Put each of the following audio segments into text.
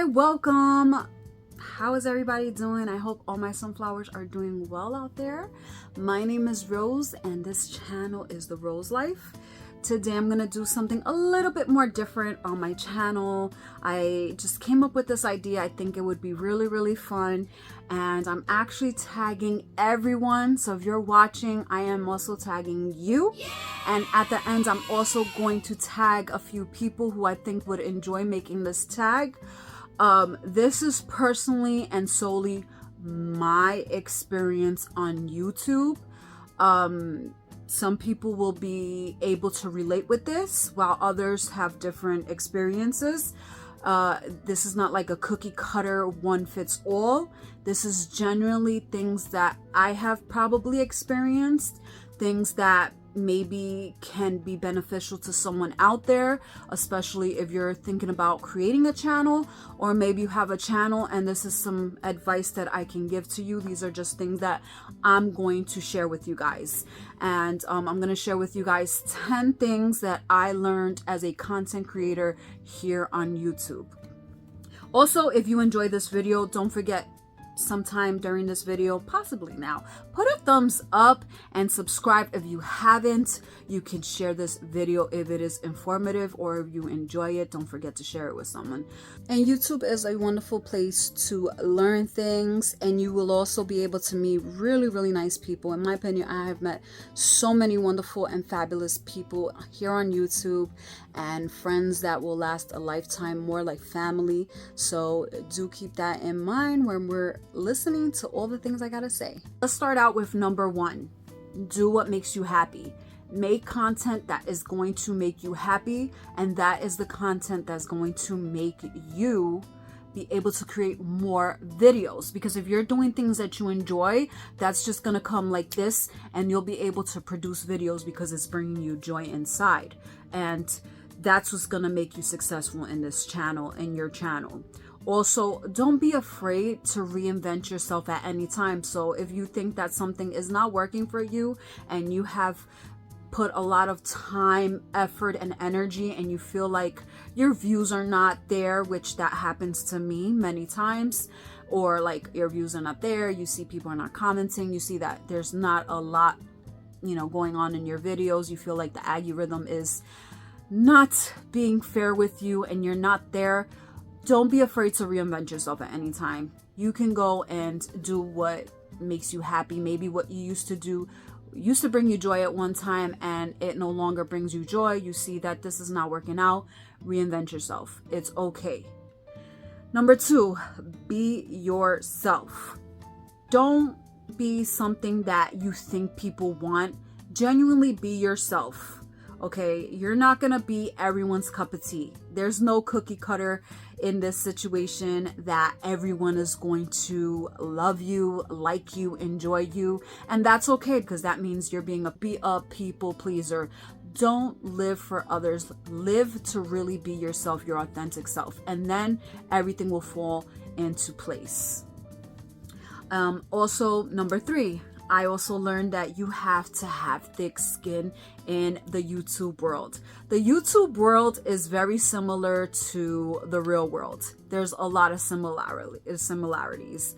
Hi, welcome. How is everybody doing? I hope all my sunflowers are doing well out there. My name is Rose and this channel is TheRoseLife. Today I'm gonna do something a little bit more different on my channel. I just came up with this idea. I think it would be really fun, and I'm actually tagging everyone. So if you're watching, I am also tagging you. And at the end, I'm also going to tag a few people who I think would enjoy making this tag. This is personally and solely my experience on YouTube. Some people will be able to relate with this, while others have different experiences. This is not like a cookie cutter, one fits all. This is genuinely things that I have probably experienced, things that maybe can be beneficial to someone out there, especially if you're thinking about creating a channel, or maybe you have a channel and this is some advice that I can give to you. These are just things that I'm going to share with you guys. And I'm going to share with you guys 10 things that I learned as a content creator here on YouTube. Also, if you enjoyed this video, don't forget, sometime during this video, possibly now, put a thumbs up and subscribe if you haven't. You can share this video if it is informative, or if you enjoy it, don't forget to share it with someone. And YouTube is a wonderful place to learn things, and you will also be able to meet really nice people. In my opinion, I have met so many wonderful and fabulous people here on YouTube, and friends that will last a lifetime, more like family. So do keep that in mind when we're listening to all the things I gotta say. Let's start out with number one. Do what makes you happy. Make content that is going to make you happy, and that is the content that's going to make you be able to create more videos. Because if you're doing things that you enjoy, that's just gonna come like this, and you'll be able to produce videos because it's bringing you joy inside. And that's what's gonna make you successful in this channel, in your channel. Also, don't be afraid to reinvent yourself at any time. So if you think that something is not working for you, and you have put a lot of time, effort, and energy, and you feel like your views are not there, which that happens to me many times, or like your views are not there, you see people are not commenting, you see that there's not a lot, going on in your videos, you feel like the algorithm is not being fair with you and you're not there, don't be afraid to reinvent yourself at any time. You can go and do what makes you happy. Maybe what you used to do used to bring you joy at one time, and it no longer brings you joy. You see that this is not working out. Reinvent yourself. It's okay. Number two, be yourself. Don't be something that you think people want. Genuinely be yourself. Okay, you're not gonna be everyone's cup of tea. There's no cookie cutter in this situation that everyone is going to love you, like you, enjoy you. And that's okay, because that means you're being a people pleaser. Don't live for others. Live to really be yourself, your authentic self. And then everything will fall into place. Also, number three, I also learned that you have to have thick skin in the YouTube world. The YouTube world is very similar to the real world. There's a lot of similarities.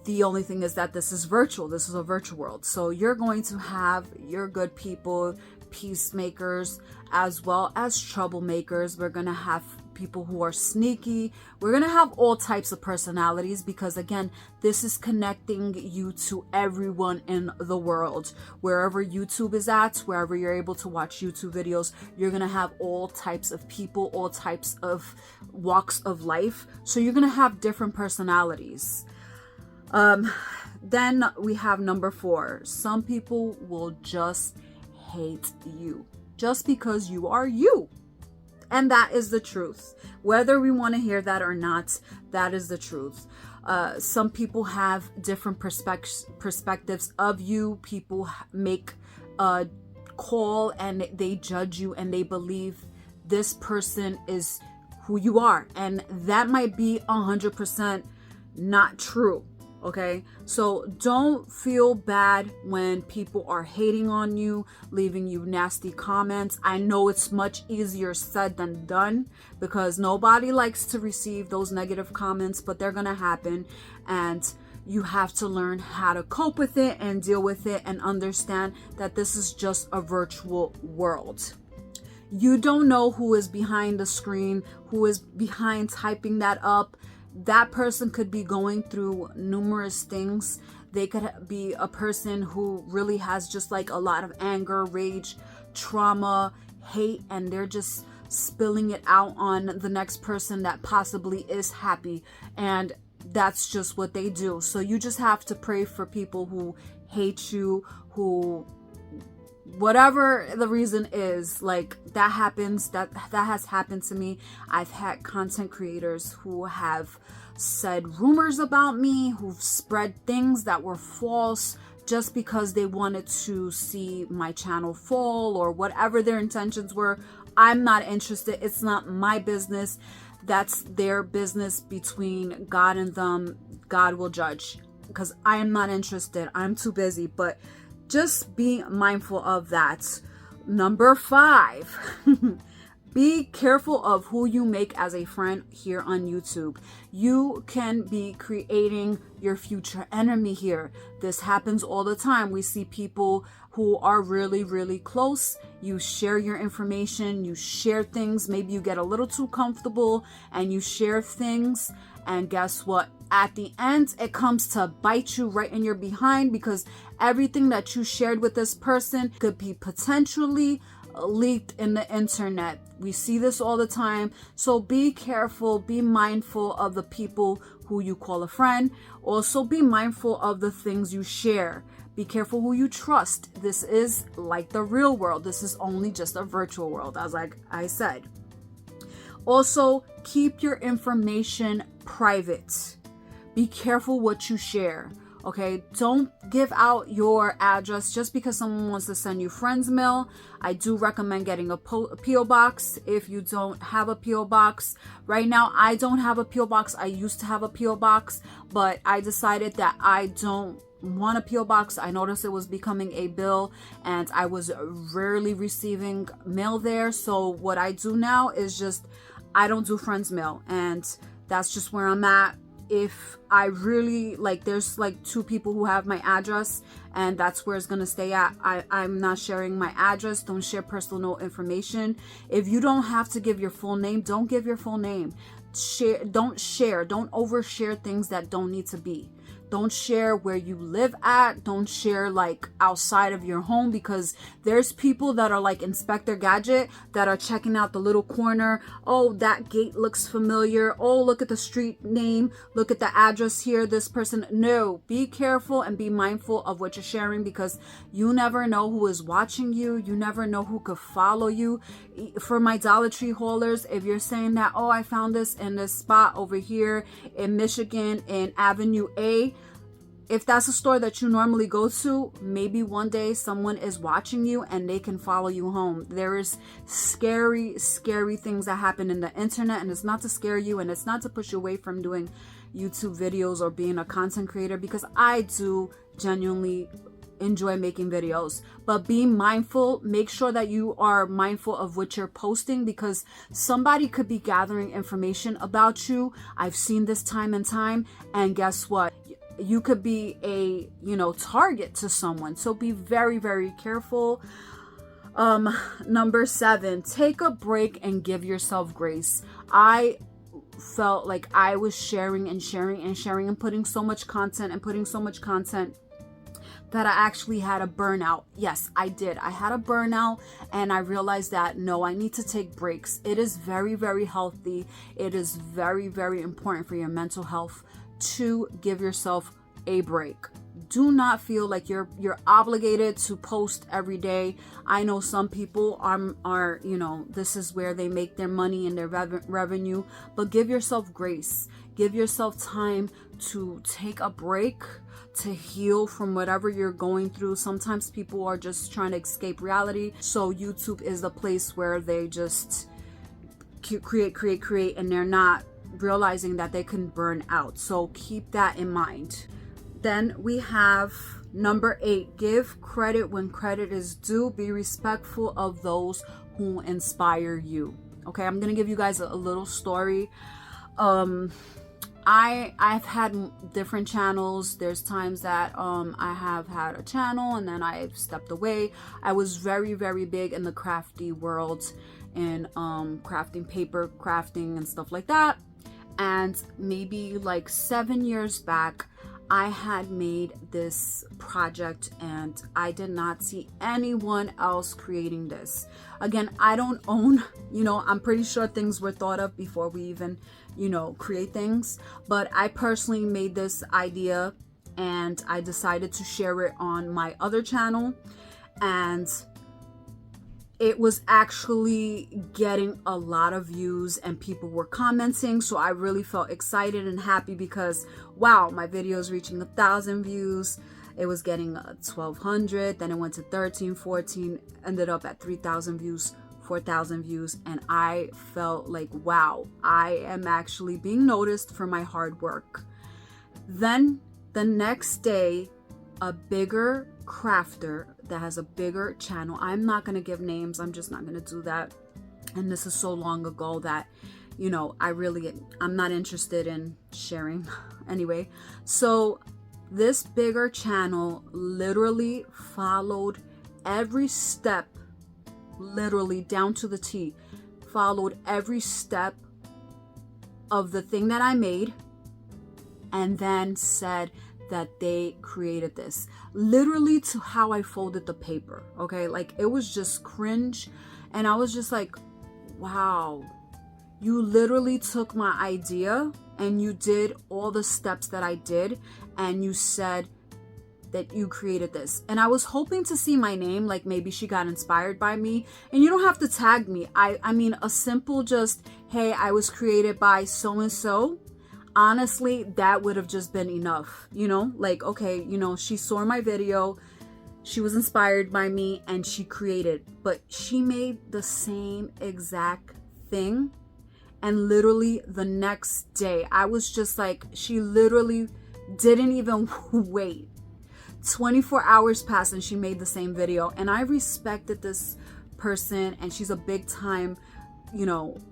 The only thing is that this is virtual. This is a virtual world. So you're going to have your good people, peacemakers, as well as troublemakers. We're going to have people who are sneaky. We're gonna have all types of personalities, because again, this is connecting you to everyone in the world. Wherever YouTube is at, wherever you're able to watch YouTube videos, you're gonna have all types of people, all types of walks of life. So you're gonna have different personalities. Then we have number four. Some people will just hate you just because you are you. And that is the truth. Whether we want to hear that or not, that is the truth. Some people have different perspectives of you. People make a call and they judge you, and they believe this person is who you are. And that might be 100% not true. Okay, so don't feel bad when people are hating on you, leaving you nasty comments. I know it's much easier said than done because nobody likes to receive those negative comments, but they're gonna happen, and you have to learn how to cope with it and deal with it and understand that this is just a virtual world. You don't know who is behind the screen, who is behind typing that up. That person could be going through numerous things. They could be a person who really has just like a lot of anger, rage, trauma, hate, and they're just spilling it out on the next person that possibly is happy. And that's just what they do. So you just have to pray for people who hate you, who, whatever the reason is, like that happens. That has happened to me. I've had content creators who have said rumors about me, who've spread things that were false just because they wanted to see my channel fall or whatever their intentions were. I'm not interested. It's not my business. That's their business between God and them. God will judge because I am not interested. I'm too busy. But just be mindful of that. Number 5, be careful of who you make as a friend here on YouTube. You can be creating your future enemy here. This happens all the time. We see people who are really, really close. You share your information, you share things. Maybe you get a little too comfortable and you share things. And guess what? At the end, it comes to bite you right in your behind because everything that you shared with this person could be potentially leaked in the internet. We see this all the time. So be careful, be mindful of the people who you call a friend. Also be mindful of the things you share. Be careful who you trust. This is like the real world. This is only just a virtual world, as like I said. Also, keep your information private. Be careful what you share. Okay, don't give out your address just because someone wants to send you friends mail. I do recommend getting a P.O. box if you don't have a P.O. box. Right now, I don't have a P.O. box. I used to have a P.O. box, but I decided that I don't want a P.O. box. I noticed it was becoming a bill and I was rarely receiving mail there. So what I do now is just, I don't do friends mail, and that's just where I'm at. If I really like, there's like 2 people who have my address and that's where it's gonna stay at. I'm not sharing my address. Don't share personal information. If you don't have to give your full name, don't give your full name. Don't overshare things that don't need to be. Don't share where you live at. Don't share like outside of your home, because there's people that are like Inspector Gadget that are checking out the little corner. Oh, that gate looks familiar. Oh, look at the street name. Look at the address here. This person. No, be careful and be mindful of what you're sharing, because you never know who is watching you. You never know who could follow you. For my Dollar Tree haulers, if you're saying that, oh, I found this in this spot over here in Michigan in Avenue A, if that's a store that you normally go to, maybe one day someone is watching you and they can follow you home. There is scary, scary things that happen in the internet, and it's not to scare you and it's not to push you away from doing YouTube videos or being a content creator, because I do genuinely enjoy making videos. But be mindful, make sure that you are mindful of what you're posting, because somebody could be gathering information about you. I've seen this time and time, and guess what? You could be a, target to someone. So be very, very careful. Number 7, take a break and give yourself grace. I felt like I was sharing and putting so much content that I actually had a burnout. Yes, I did. I had a burnout, and I realized that no, I need to take breaks. It is very, very healthy. It is very, very important for your mental health to give yourself a break. Do not feel like you're obligated to post every day. I know some people are this is where they make their money and their revenue, but give yourself grace. Give yourself time to take a break, to heal from whatever you're going through. Sometimes people are just trying to escape reality. So YouTube is the place where they just create, and they're not realizing that they can burn out. So keep that in mind. Then we have number 8, give credit when credit is due. Be respectful of those who inspire you. Okay, I'm gonna give you guys a little story. I've had different channels. There's times that I have had a channel and then I've stepped away. I was very, very big in the crafty world, and crafting, paper crafting and stuff like that. And maybe like 7 years back, I had made this project and I did not see anyone else creating this. Again, I don't own, I'm pretty sure things were thought of before we even, create things. But I personally made this idea and I decided to share it on my other channel. And it was actually getting a lot of views and people were commenting. So I really felt excited and happy because, wow, my video is reaching 1,000 views. It was getting 1,200. Then it went to 13, 14, ended up at 3,000 views, 4,000 views. And I felt like, wow, I am actually being noticed for my hard work. Then the next day, a bigger crafter that has a bigger channel, I'm not going to give names, I'm just not going to do that, and this is so long ago that I'm not interested in sharing anyway. So this bigger channel literally followed every step, literally down to the T, followed every step of the thing that I made, and then said that they created this, literally to how I folded the paper. Okay, like it was just cringe, and I was just like, wow, you literally took my idea and you did all the steps that I did, and you said that you created this. And I was hoping to see my name, like maybe she got inspired by me, and you don't have to tag me. I mean, a simple just, hey, I was created by so and so. Honestly, that would have just been enough, like, okay, she saw my video, she was inspired by me, and she created. But she made the same exact thing, and literally the next day, I was just like, she literally didn't even wait. 24 hours passed and she made the same video. And I respected this person, and she's a big time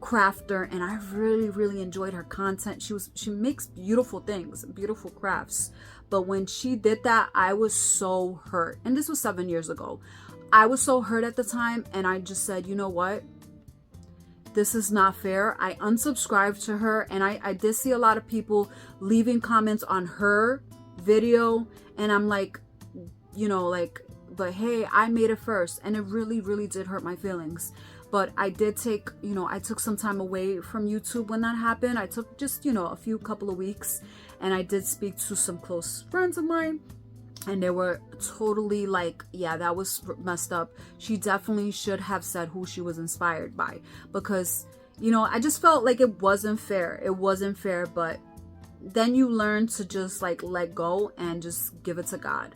crafter, and I really, really enjoyed her content. She makes beautiful things, beautiful crafts. But when she did that, I was so hurt. And this was 7 years ago. I was so hurt at the time, and I just said, you know what? This is not fair. I unsubscribed to her, and I did see a lot of people leaving comments on her video, and I'm like, but hey, I made it first, and it really, really did hurt my feelings. But I did take, I took some time away from YouTube when that happened. I took just, a couple of weeks, and I did speak to some close friends of mine, and they were totally like, yeah, that was messed up. She definitely should have said who she was inspired by, because, I just felt like it wasn't fair. It wasn't fair, but then you learn to just like let go and just give it to God.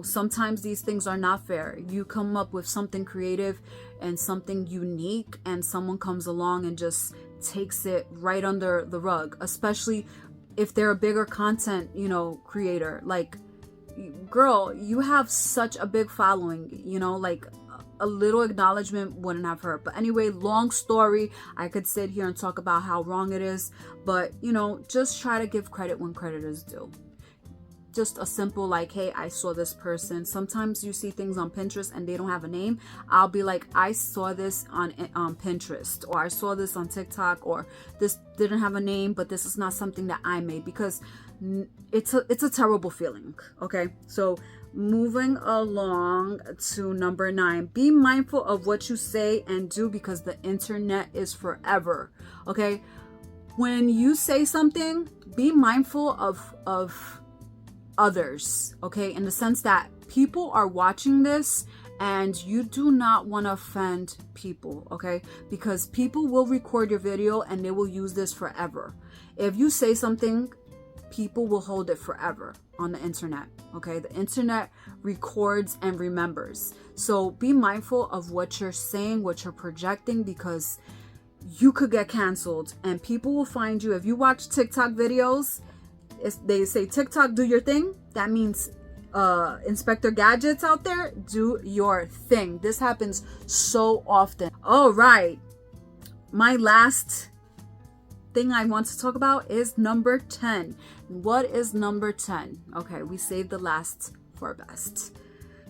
Sometimes these things are not fair. You come up with something creative and something unique, and someone comes along and just takes it right under the rug, especially if they're a bigger content, creator. Like, girl, you have such a big following, like a little acknowledgement wouldn't have hurt. But anyway, long story. I could sit here and talk about how wrong it is, but just try to give credit when credit is due. Just a simple like, hey, I saw this person. Sometimes you see things on Pinterest and they don't have a name. I'll be like, I saw this on Pinterest, or I saw this on TikTok, or this didn't have a name, but this is not something that I made, because it's a terrible feeling. Okay, so moving along to number 9, be mindful of what you say and do, because the internet is forever. Okay, when you say something, be mindful of others, okay, in the sense that people are watching this, and you do not want to offend people, okay, because people will record your video and they will use this forever. If you say something, people will hold it forever on the internet, okay? The internet records and remembers. So be mindful of what you're saying, what you're projecting, because you could get canceled and people will find you. If you watch TikTok videos, they say, TikTok, do your thing. That means Inspector Gadgets out there, do your thing. This happens so often. All right, my last thing I want to talk about is number 10. What is number 10? Okay, we saved the last for best.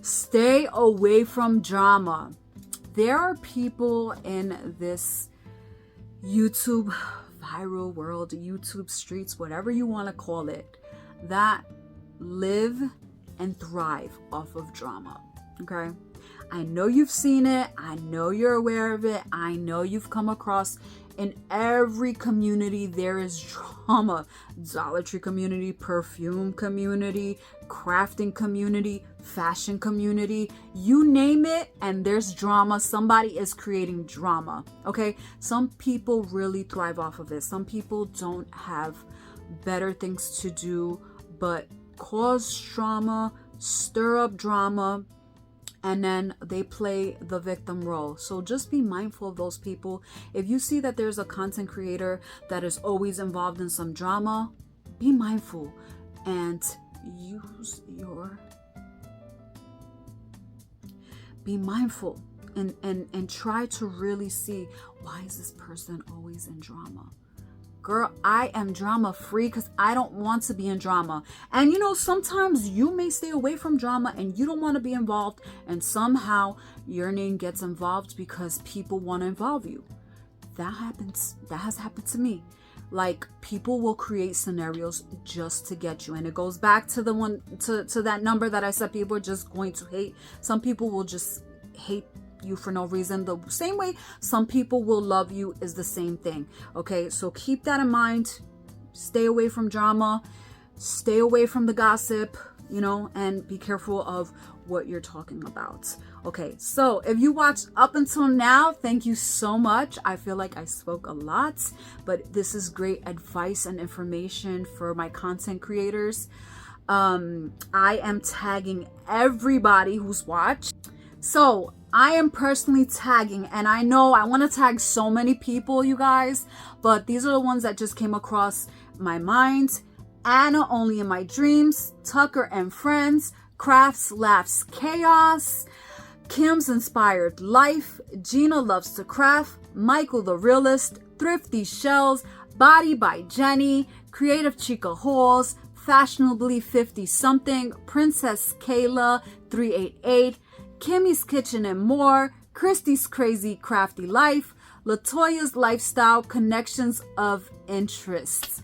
Stay away from drama. There are people in this YouTube viral world, YouTube streets, whatever you want to call it, that live and thrive off of drama. Okay, I know you've seen it, I know you're aware of it, I know you've come across, in every community there is drama. Dollar Tree community, perfume community, crafting community, fashion community, you name it, and there's drama. Somebody is creating drama. Okay, some people really thrive off of it. Some people don't have better things to do but cause drama, stir up drama, and then they play the victim role. So just be mindful of those people. If you see that there's a content creator that is always involved in some drama, be mindful and be mindful and try to really see, why is this person always in drama? Girl, I am drama free because I don't want to be in drama. And you know, sometimes you may stay away from drama and you don't want to be involved, and somehow your name gets involved because people want to involve you. That happens. That has happened to me. Like, people will create scenarios just to get you. And it goes back to the one to that number that I said, people are just going to hate. Some people will just hate you for no reason. The same way some people will love you is the same thing. Okay, so keep that in mind. Stay away from drama, stay away from the gossip, you know, and be careful of what you're talking about. Okay, so if you watched up until now, thank you so much. I feel like I spoke a lot, but this is great advice and information for my content creators. I am tagging everybody who's watched. So I am personally tagging, and I know I want to tag so many people, you guys, but these are the ones that just came across my mind. Anna Only in My Dreams, Tucker and Friends, Crafts Laughs Chaos, Kim's Inspired Life, Gina Loves to Craft, Michael the Realist, Thrifty Shells, Body by Jenny, Creative Chica Halls, Fashionably 50 Something, Princess Kayla 388, Kimmy's Kitchen and More, Christy's Crazy Crafty Life, Latoya's Lifestyle, Connections of Interests.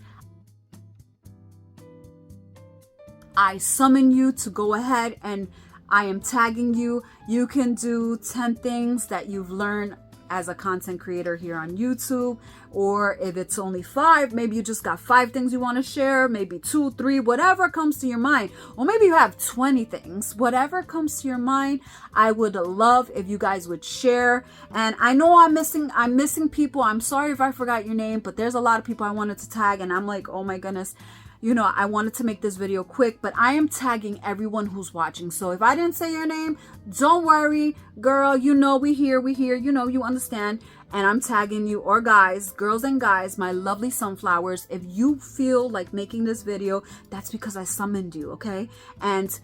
I summon you to go ahead, and I am tagging you. You can do 10 things that you've learned as a content creator here on YouTube, or if it's only 5, maybe you just got 5 things you want to share, maybe 2, 3, whatever comes to your mind, or maybe you have 20 things, whatever comes to your mind. I would love if you guys would share. And I know I'm missing people. I'm sorry if I forgot your name, but there's a lot of people I wanted to tag, and I'm like, oh my goodness, you know, I wanted to make this video quick, but I am tagging everyone who's watching. So if I didn't say your name, don't worry, girl, you know, we here, you know, you understand. And I'm tagging you, or guys, girls and guys, my lovely sunflowers. If you feel like making this video, that's because I summoned you, okay? And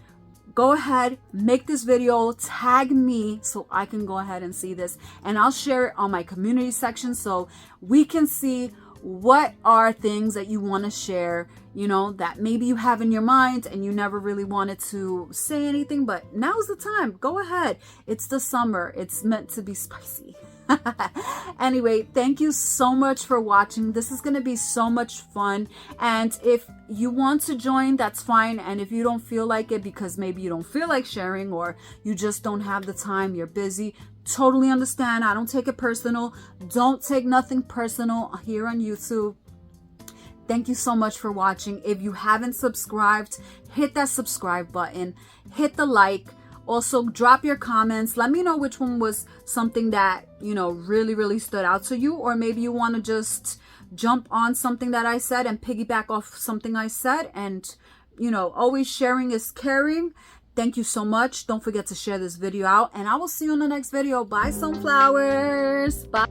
go ahead, make this video, tag me so I can go ahead and see this. And I'll share it on my community section so we can see what are things that you want to share, you know, that maybe you have in your mind and you never really wanted to say anything, but now's the time. Go ahead. It's the summer. It's meant to be spicy. Anyway, thank you so much for watching. This is going to be so much fun. And if you want to join, that's fine. And if you don't feel like it because maybe you don't feel like sharing, or you just don't have the time, you're busy, totally understand. I don't take it personal. Don't take nothing personal here on YouTube. Thank you so much for watching. If you haven't subscribed, hit that subscribe button, hit the like. Also, drop your comments. Let me know which one was something that, you know, really stood out to you, or maybe you want to just jump on something that I said and piggyback off something I said. And, you know, always sharing is caring. Thank you so much. Don't forget to share this video out, and I will see you in the next video. Bye, sunflowers. Bye.